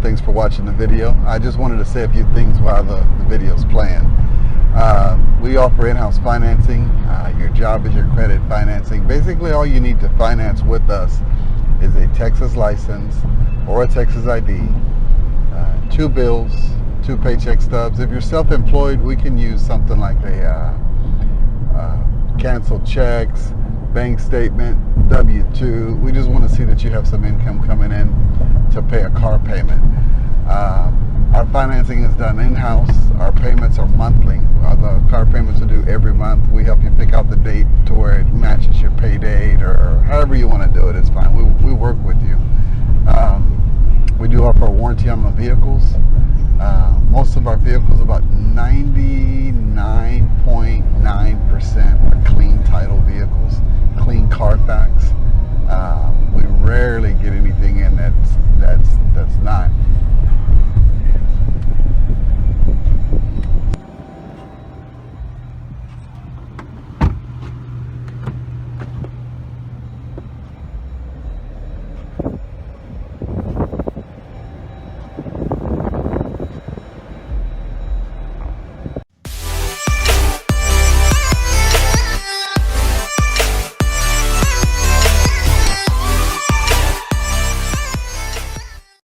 Thanks for watching the video. I just wanted to say a few things while the video's playing. We offer in-house financing. Your job is your credit financing. Basically, all you need to finance with us is a Texas license or a Texas ID, 2 bills, 2 paycheck stubs. If you're self-employed, we can use something like a canceled checks, bank statement, W-2. We just want to see that you have some income coming in to pay a car payment. Our financing is done in-house. Our payments are monthly. The car payments are due every month. We help you pick out the date to where it matches your pay date, or however you want to do it, it's fine. We work with you. We do offer a warranty on the vehicles. Most of our vehicles, about 90